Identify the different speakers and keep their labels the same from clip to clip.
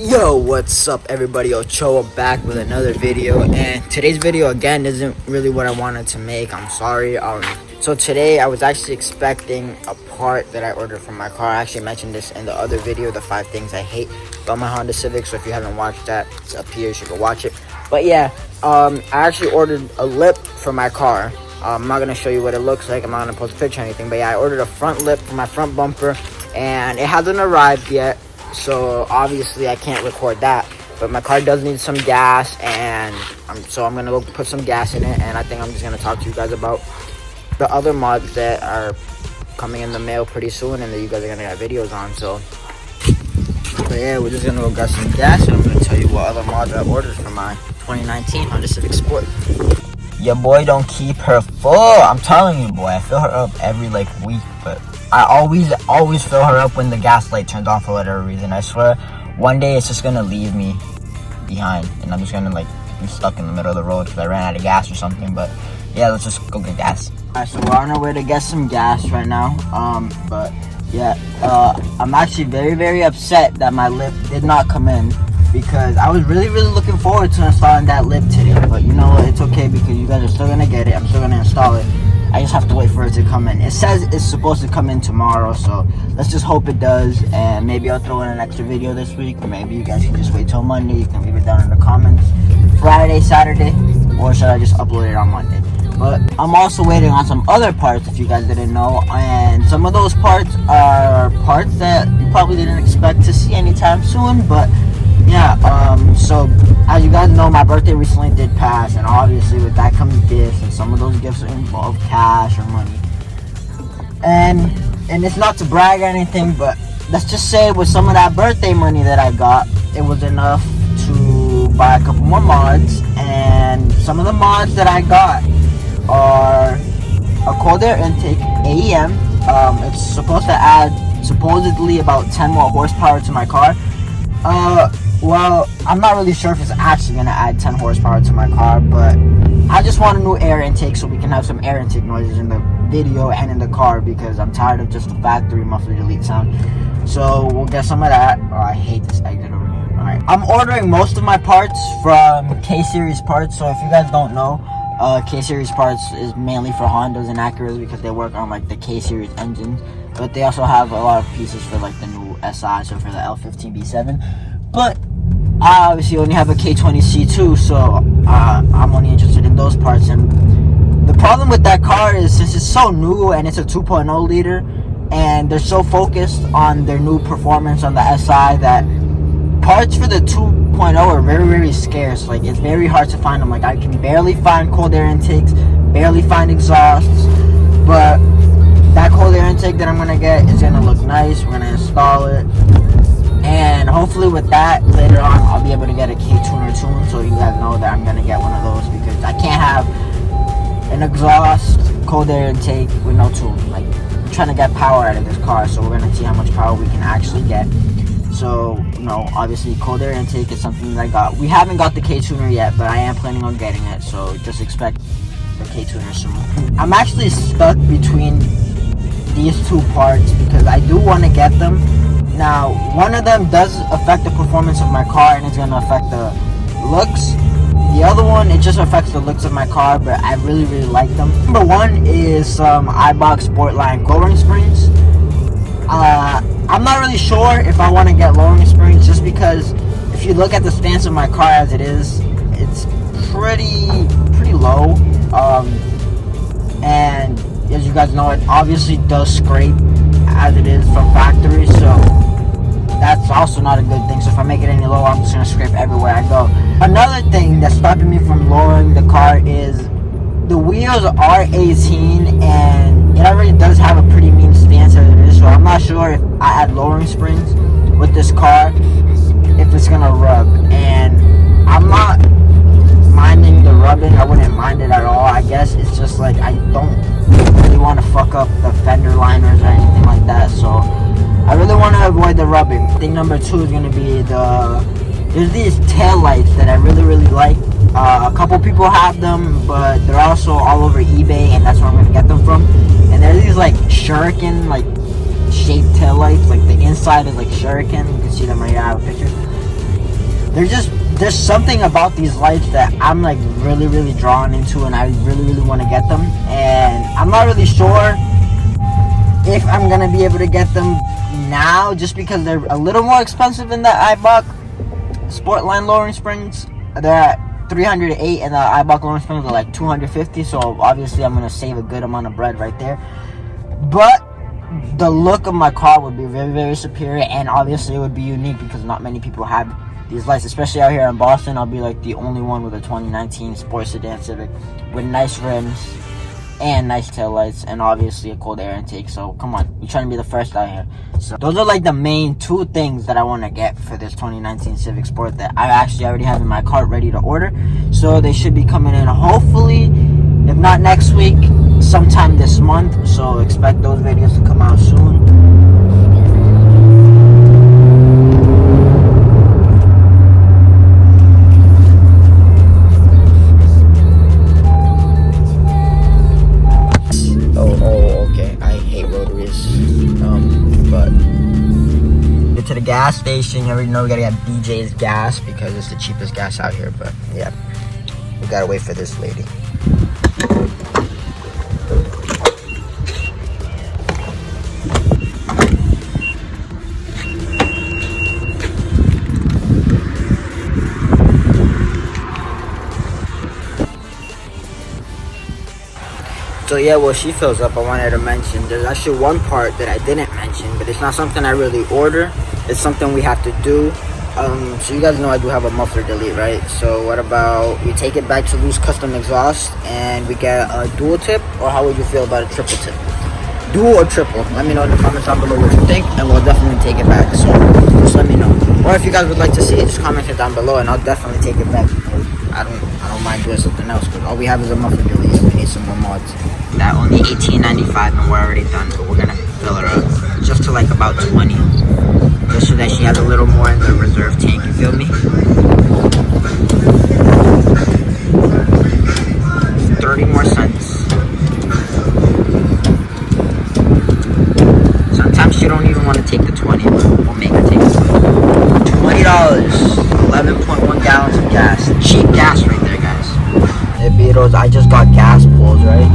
Speaker 1: Yo, what's up everybody? Ochoa back with another video, and today's video again isn't really what I wanted to make. I'm sorry. So today I was actually expecting a part that I ordered from my car. I actually mentioned this in the other video, the 5 things I hate about my Honda Civic. So if you haven't watched that, it's up here, you should go watch it. But yeah, I actually ordered a lip for my car. I'm not gonna show you what it looks like. I'm not gonna post a picture or anything, but yeah, I ordered a front lip for my front bumper, and it hasn't arrived yet. So obviously I can't record that, but my car does need some gas, and so I'm gonna go put some gas in it. And I think I'm just gonna talk to you guys about the other mods that are coming in the mail pretty soon and that you guys are gonna get videos on. So yeah, we're just gonna go get some gas, and I'm gonna tell you what other mods I ordered for my 2019 Honda Civic Sport. Your boy don't keep her full. I'm telling you, boy, I fill her up every week, but I always fill her up when the gas light turns on for whatever reason. I swear, one day it's just gonna leave me behind, and I'm just gonna be stuck in the middle of the road because I ran out of gas or something. But yeah, let's just go get gas. Alright, so we're on our way to get some gas right now. But yeah, I'm actually very upset that my lip did not come in, because I was really looking forward to installing that lip today. But you know what, it's okay because you guys are still gonna get it. I'm still gonna install it. I just have to wait for it to come in. It says it's supposed to come in tomorrow, so let's just hope it does. And maybe I'll throw in an extra video this week, or maybe you guys can just wait till Monday. You can leave it down in the comments. Friday, Saturday, or should I just upload it on Monday? But I'm also waiting on some other parts, if you guys didn't know, and some of those parts are parts that you probably didn't expect to see anytime soon. But yeah, so as you guys know, my birthday recently did pass, and obviously with that comes gifts, and some of those gifts involve cash or money. And it's not to brag or anything, but let's just say with some of that birthday money that I got, it was enough to buy a couple more mods. And some of the mods that I got are a cold air intake AEM. It's supposed to add supposedly about 10 more horsepower to my car. Well, I'm not really sure if it's actually going to add 10 horsepower to my car, but I just want a new air intake so we can have some air intake noises in the video and in the car, because I'm tired of just the factory muffler delete sound. So we'll get some of that. Oh, I hate this exit over here. Alright, I'm ordering most of my parts from K-Series Parts. So if you guys don't know, K-Series Parts is mainly for Hondas and Acuras because they work on the K-Series engines, but they also have a lot of pieces for the new SI, so for the L15B7. But I obviously only have a K20C2, so I'm only interested in those parts. And the problem with that car is, since it's so new and it's a 2.0 liter, and they're so focused on their new performance on the SI, that parts for the 2.0 are very scarce. It's very hard to find them. I can barely find cold air intakes, barely find exhausts. But that cold air intake that I'm gonna get is gonna look nice. We're gonna install it, and hopefully with that, later on, I'll be able to get a K-tuner tune, so you guys know that I'm gonna get one of those, because I can't have an exhaust cold air intake with no tune. I'm trying to get power out of this car, so we're gonna see how much power we can actually get. So, obviously cold air intake is something that I got. We haven't got the K-tuner yet, but I am planning on getting it, so just expect the K-tuner soon. I'm actually stuck between these two parts because I do want to get them. Now, one of them does affect the performance of my car, and it's going to affect the looks. The other one, it just affects the looks of my car, but I really like them. Number one is some iBox Sportline lowering springs. I'm not really sure if I want to get lowering springs, just because if you look at the stance of my car as it is, it's pretty low. And as you guys know, it obviously does scrape as it is from factory, so that's also not a good thing. So if I make it any lower, I'm just going to scrape everywhere I go. Another thing that's stopping me from lowering the car is the wheels are 18, and it already does have a pretty mean stance as it is, so I'm not sure if I add lowering springs with this car, if it's going to rub. And I'm not minding the rubbing. I wouldn't mind it at all. I guess it's just I don't really want to fuck up the fender liners or anything like that, so I really want to avoid the rubbing. Thing number 2 is going to be there's these tail lights that I really like. A couple people have them, but they're also all over eBay, and that's where I'm going to get them from. And they're these shuriken shaped tail lights. The inside is shuriken. You can see them right here. I have a picture. there's something about these lights that I'm like really drawn into, and I really want to get them, and I'm not really sure if I'm gonna be able to get them now, just because they're a little more expensive than the iBuck Sportline lowering springs. They're at 308, and the iBuck lowering springs are like 250, so obviously I'm gonna save a good amount of bread right there. But the look of my car would be very superior, and obviously it would be unique because not many people have these lights, especially out here in Boston. I'll be like the only one with a 2019 Sport Sedan Civic with nice rims and nice tail lights, and obviously a cold air intake. So come on, we're trying to be the first out here. So those are like the main two things that I want to get for this 2019 Civic Sport that I actually already have in my cart ready to order. So they should be coming in hopefully, if not next week, sometime this month. So expect those videos to come out soon. Okay. I hate rotaries. But get to the gas station. You already know we gotta get BJ's gas because it's the cheapest gas out here. But yeah, we gotta wait for this lady. So yeah, while she fills up, I wanted to mention there's actually one part that I didn't mention, but it's not something I really order. It's something we have to do. So you guys know I do have a muffler delete, right? So what about we take it back to Loose Custom Exhaust and we get a dual tip, or how would you feel about a triple tip? Dual or triple? Let me know in the comments down below what you think, and we'll definitely take it back. So just let me know. Or if you guys would like to see it, just comment it down below, and I'll definitely take it back. I don't mind doing something else, but all we have is a muffler delete, so we need some more mods. That only $18.95, and we're already done, but we're gonna fill her up just to like about 20, just so that she has a little more in the reserve tank. You feel me? 30 more cents. Sometimes she don't even want to take the 20, but we'll make her take it. $20, 11.1 gallons of gas. Cheap gas right there, guys. Hey Beatles, I just got gas pulls, right?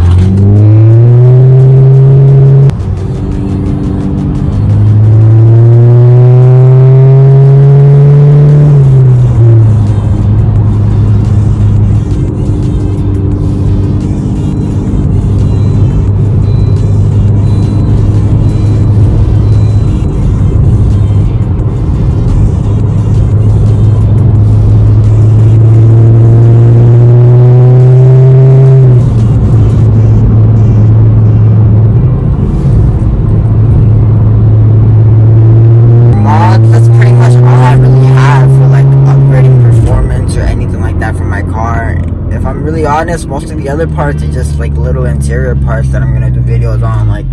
Speaker 1: Honest, most of the other parts are just like little interior parts that I'm gonna do videos on. Like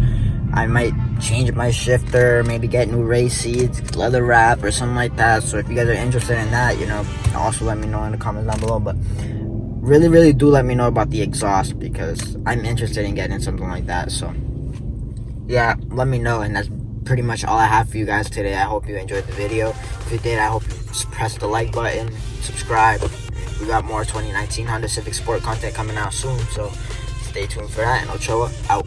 Speaker 1: I might change my shifter, maybe get new race seats, leather wrap or something like that. So if you guys are interested in that, you know, also let me know in the comments down below. But really do let me know about the exhaust, because I'm interested in getting something like that. So yeah, let me know. And that's pretty much all I have for you guys today. I hope you enjoyed the video. If you did, I hope you press the like button, subscribe. We got more 2019 Honda Civic Sport content coming out soon, so stay tuned for that. And Ochoa out.